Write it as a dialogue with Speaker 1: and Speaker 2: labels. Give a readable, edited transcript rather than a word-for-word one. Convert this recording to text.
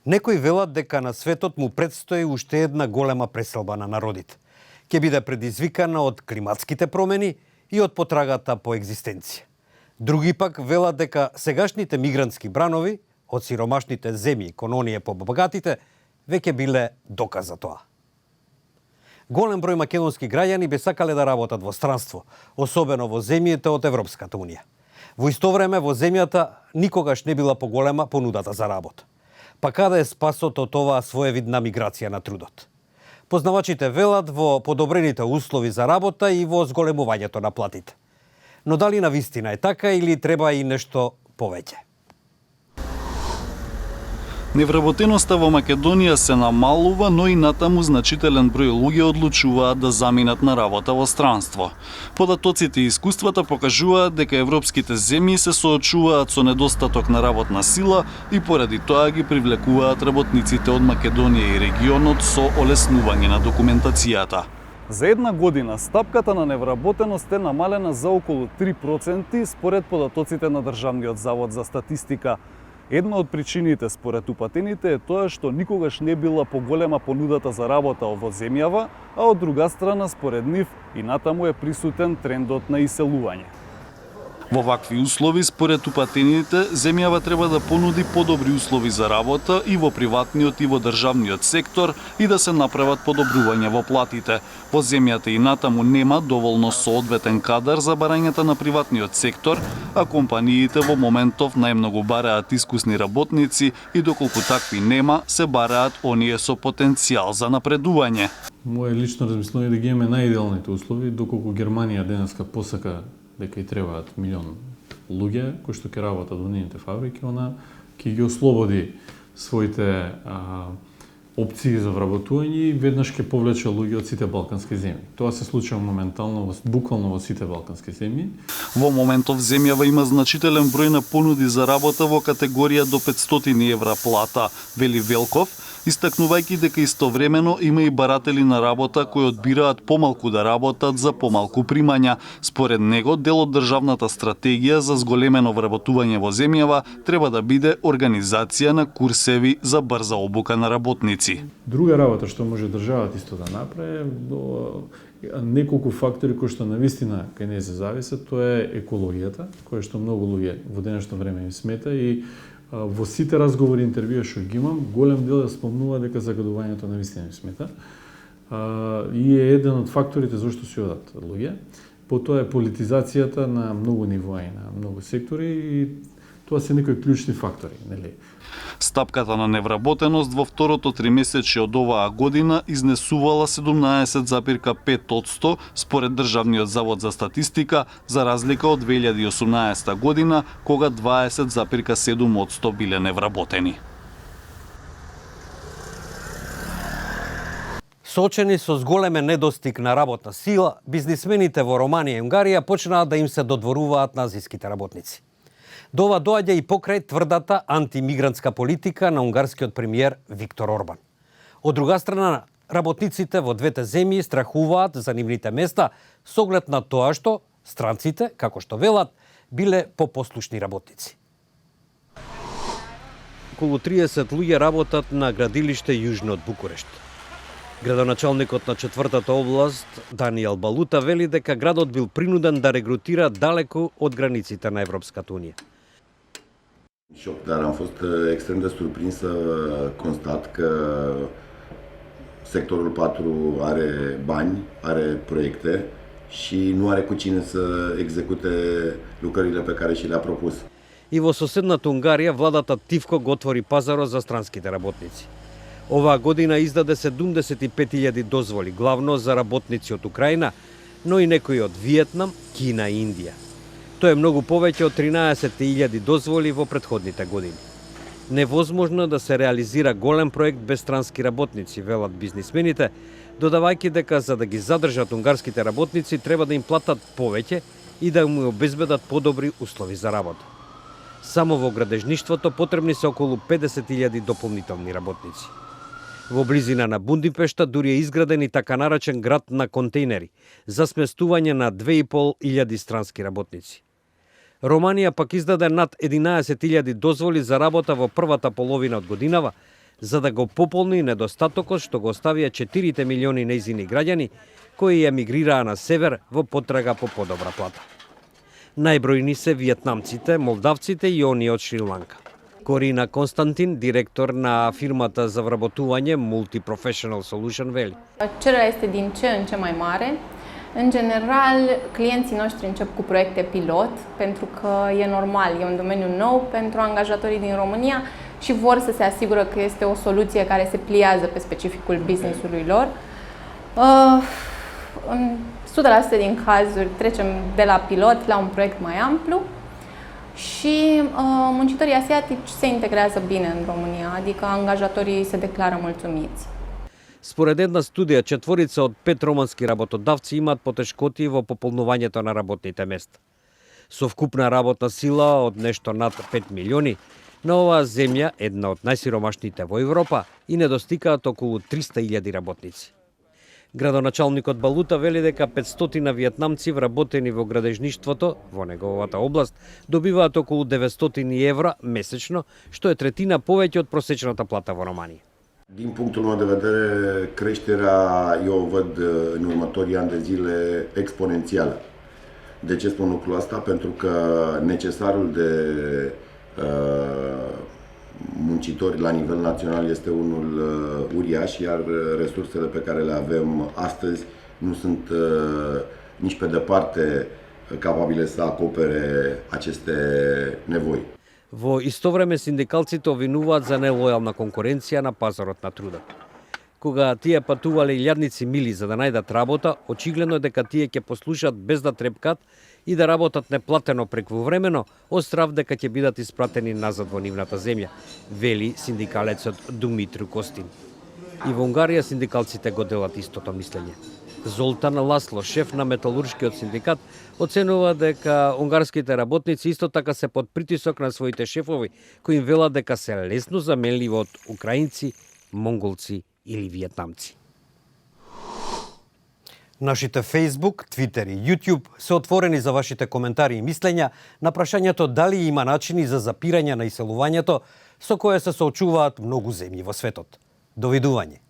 Speaker 1: Некои велат дека на светот му предстои уште една голема преселба на народите. Ќе биде предизвикана од климатските промени и од потрагата по екзистенција. Други пак велат дека сегашните мигрантски бранови од сиромашните земји кон оние побогатите веќе биле доказ за тоа. Голем број македонски граѓани би сакале да работат во странство, особено во земјите од Европската унија. Во исто време во земјата никогаш не била поголема понудата за работа. Па каде е спасот од оваа своевидна миграција на трудот? Познавачите велат во подобрените услови за работа и во зголемувањето на платите. Но дали на вистина е така или треба и нешто повеќе?
Speaker 2: Невработеноста во Македонија се намалува, но и натаму значителен број луѓе одлучуваат да заминат на работа во странство. Податоците и искуствата покажуваат дека европските земји се соочуваат со недостаток на работна сила и поради тоа ги привлекуваат работниците од Македонија и регионот со олеснување на документацијата. За една година стапката на невработеност е намалена за околу 3% според податоците на Државниот завод за статистика. Една од причините според упатените е тоа што никогаш не била поголема понудата за работа во земјава, а од друга страна според нив и натаму е присутен трендот на иселување. Во вакви услови, според упатените, земјава треба да понуди подобри услови за работа и во приватниот и во државниот сектор и да се направат подобрувања во платите. Во земјата и натаму нема доволно соодветен кадар за барањата на приватниот сектор, а компаниите во моментов најмногу бараат искусни работници и доколку такви нема, се бараат оние со потенцијал за напредување.
Speaker 3: Моje лично размислување е да ги имаме најидеалните услови, доколку Германија денеска посака дека и требаат милион луѓе кои што ќе работат во нивните фабрики, она ќе ги ослободи своите опции за вработување и веднаш ќе повлече луѓе од сите балкански земји. Тоа се случува моментално, буквално во сите балкански земји.
Speaker 2: Во моментов земјава има значителен број на понуди за работа во категорија до 500 евра плата, вели Велков, истакнувајќи дека истовремено има и баратели на работа кои одбираат помалку да работат за помалку примања. Според него, дел од државната стратегија за зголемено вработување во земјава треба да биде организација на курсеви за брза обука на работници.
Speaker 3: Друга работа што може државата исто да направи, неколку фактори кои што навистина кај нејзе зависат, тоа е екологијата, која што многу луѓе во денешно време им смета и во сите разговори и интервјуи што ги имам, голем дел да спомнува дека загадувањето навистина им смета. И е еден од факторите зашто си одат луѓе. Потоа е политизацијата на многу нивоа и на многу сектори и тоа се некои клучни фактори, нели?
Speaker 2: Стапката на невработеност во второто тримесечје од оваа година изнесувала 17,5% според Државниот завод за статистика, за разлика од 2018 година, кога 20,7% биле невработени.
Speaker 1: Соочени со зголемен недостиг на работна сила, бизнисмените во Романија и Унгарија почнаа да им се додворуваат на азиските работници. До ова доаѓа и покрај тврдата антимигрантска политика на унгарскиот премиер Виктор Орбан. Од друга страна, работниците во двете земји страхуваат за нивните места со оглед на тоа што странците, како што велат, биле попослушни работници. Околу 30 луѓе работат на градилиште јужно од Букурешт. Градоначалникот на четвртата област, Даниел Балута, вели дека градот бил принуден да регрутира далеку од границите на Европската унија.
Speaker 4: Șoc, dar am fost extrem de surprins să constat că sectorul 4 are bani, are proiecte și nu are cu cine să execute lucrările pe care și le-a propus.
Speaker 1: И во соседната Унгарија владата тивко го отвори пазарот за странските работници. Оваа година издаде 75.000 дозволи, главно за работници од Украина, но и некои од Виетнам, Кина и Индија. Тоа е многу повеќе од 13.000 дозволи во претходните години. Невозможно да се реализира голем проект без странски работници, велат бизнисмените, додавајќи дека за да ги задржат унгарските работници треба да им платат повеќе и да им обезбедат подобри услови за работа. Само во градежништвото потребни се околу 50.000 дополнителни работници. Во близина на Бундипешта дури е изграден и така наречен град на контейнери за сместување на 2.500 странски работници. Романија пак издаде над 11.000 дозволи за работа во првата половина од годинава, за да го пополни недостатокот што го оставија 4 милиони нејзини граѓани кои емигрираа на север во потрага по подобра плата. Најбројни се виетнамците, молдавците и оние од Шри-Ланка. Корина Константин, директор на фирмата за вработување Multi-Professional Solution, вели.
Speaker 5: Cererea este din ce în ce mai mare. În general, clienții noștri încep cu proiecte pilot, pentru că e normal, e un domeniu nou pentru angajatorii din România și vor să se asigură că este o soluție care se pliază pe specificul business-ului lor. În 100% din cazuri trecem de la pilot la un proiect mai amplu și muncitorii asiatici se integrează bine în România, adică angajatorii se declară mulțumiți.
Speaker 1: Според една студија, 4 од 5 романски работодавци имаат потешкоти во пополнувањето на работните места. Со вкупна работна сила од нешто над 5 милиони, на оваа земја, една од најсиромашните во Европа, и недостикаат околу 300.000 работници. Градоначалникот Балута вели дека 500 виетнамци вработени во градежништвото во неговата област добиваат околу 900 евра месечно, што е третина повеќе од просечната плата во Романија.
Speaker 4: Din punctul meu de vedere, creșterea eu o văd în următorii ani de zile exponențială. De ce spun lucrul ăsta? Pentru că necesarul de muncitori la nivel național este unul uriaș, iar resursele pe care le avem astăzi nu sunt nici pe departe capabile să acopere aceste nevoi.
Speaker 1: Во исто време синдикалците обвинуваат за нелојална конкуренција на пазарот на трудот. Кога тие патувале илјадници мили за да најдат работа, очигледно е дека тие ќе послушаат без да трепкат и да работат неплатено преквувремено, од страв дека ќе бидат испратени назад во нивната земја, вели синдикалецот Думитру Костин. И во Унгарија синдикалците го делат истото мислење. Золтан Ласло, шеф на металуршкиот синдикат, оценува дека унгарските работници исто така се под притисок на своите шефови, кои им велат дека се лесно заменливи од украинци, монголци или виетнамци. Нашите Facebook, Twitter и YouTube се отворени за вашите коментари и мислења на прашањето дали има начини за запирање на иселувањето со кое се соочуваат многу земји во светот. Довидување.